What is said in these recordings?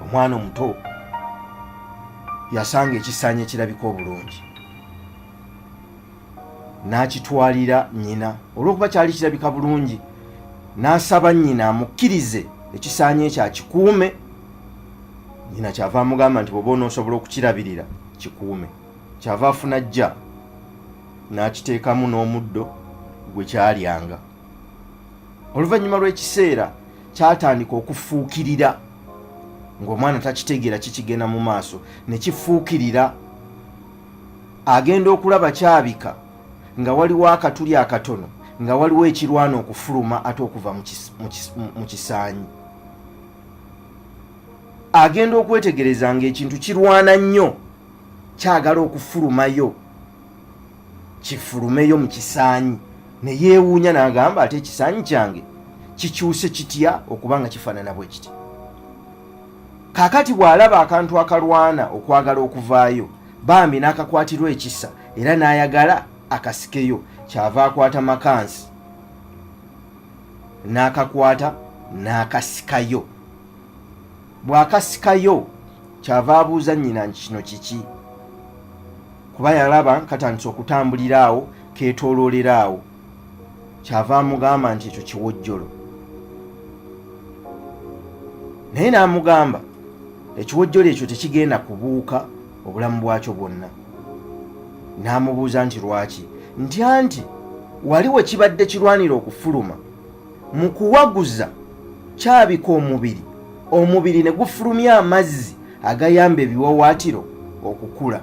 omwana omuto yasanga ekisaanyi ekirabika obulungi n'akitwalira nnyina olw'okuba kyali kirabika bulungi n'asaba nnyina amukkirize ekisaanyi ekyo akikuume. Nnyina kyava amugamba nti bw'oba onoosobola okukirabirira kikuume. Kyava afuna jja n'akiteekamu n'omuddo gwe kyalyanga. Oluvannyuma lw'ekiseera kyatandika okufuukirira ng'omwana takitegeera kikigenda mu maaso ne kifuukirira. Agenda okulaba kyabika nga waliwo akatuli akatono nga waliwo ekirwana okufuluma ate okuva mu kisaanyi. Agenda okwetegereza ng'ekintu kirwana nnyo kyagala okufulumayo kifulumeyo mu kisaanyi. Ne yeewuunya n'agamba ate ekisaanyi kyange kikyuse kitya okuba nga kifaanana bwe kiti. Kaakati bw'alaba akantu akalwana okwagala okuvaayo bambi n'akakwatirwa ekisa era n'ayagala akasikeyo, kyava akwata makansi n'akakwata n'akasikayo. Bw'akasikayo kyava abuuza nnyina nti kino kiki, kuba yalaba katandise okutambulira awo keetooloolera awo. Kyava amugamba nti ekyo kiwojjolo. Naye n'amugamba ekiwojjolo ekyo tekigenda kubuuka obulamu bwakyo bwonna. N'amubuuza nti lwaki? Nti anti wali we kibadde kirwanira okufuluma mu kuwaguza kyabika omubiri, omubiri ne gufulumya amazzi agayamba ebiwawaatiro okukula.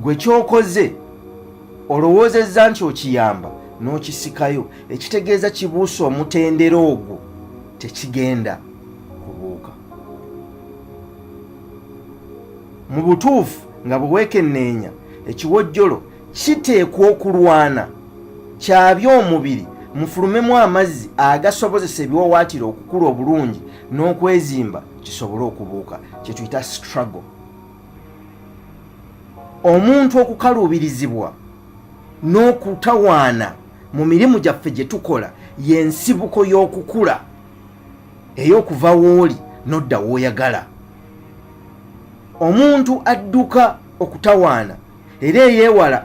Gwe kyokoze olowoozezza nti okiyamba n'okisikayo, ekitegeeza kibuusa omutendera ogwo tekigenda kubuuka. Mu butuufu nga bwe weekenneenya ekiwojjolo kiteekwa okulwana kyabya omubiri mufulumemu amazzi agasobozesa ebiwawaatiro okukula obulungi n'okwezimba kisobole okubuuka, kye tuyita struggle. Omuntu okukaluubirizibwa n'okutawaana mu mirimu gyaffe gye tukola y'ensibuko y'okukula ey'okuva w'oli n'odda w'oyagala. Omuntu adduka okutawaana era eyeewala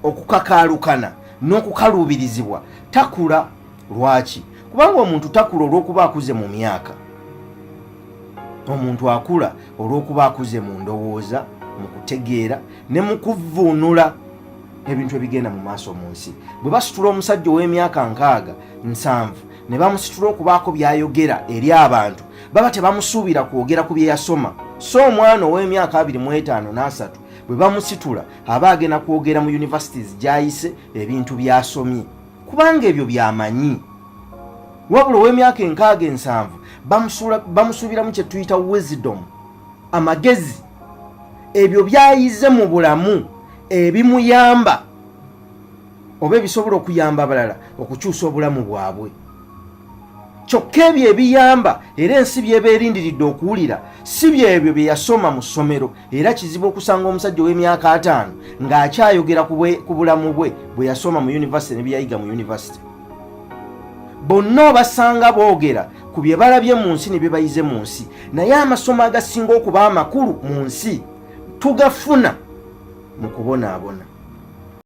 okukakaalukana n'okukaluubirizibwa takula. Lwaki? Kubanga omuntu takula olw'okuba akuze mu myaka. Omuntu akula olw'okuba akuze mu ndowooza, mu kutegeera ne mu kuvvuunula ebintu ebigenda mu maaso mu nsi. Bwe basitula omusajja ow'emyaka 60-70 ne bamusitula okubaako by'ayogera eri abantu, baba tebamusuubira kwogera ku bye yasoma. So omwana ow'emyaka 25-30 bwe bamusitula aba agenda kwogera mu universities gy'ayise ebintu by'asomye, kubanga ebyo by'amanyi. Wabula ow'emyaka 60-70 bamusuubiramu kye tuyita wisdom, amagezi, ebyo by'ayize mu bulamu ebimuyamba oba ebisobola okuyamba abalala okukyusa obulamu bwabwe. Kyokka ebyo ebiyamba era ensi by'eba erindiridde okuwulira si byebyo bye yasoma mu ssomero. Era kizibu okusanga omusajja ow'emyaka 5 ng'akyayogera ku bulamu bwe bwe yasoma mu yunivasite ne byeyayiga mu yunivasite. Bonna obasanga boogera ku bye balabye mu nsi ne bye bayize mu nsi, naye amasomo agasinga okuba amakulu mu nsi tugafuna mu kubonaabona.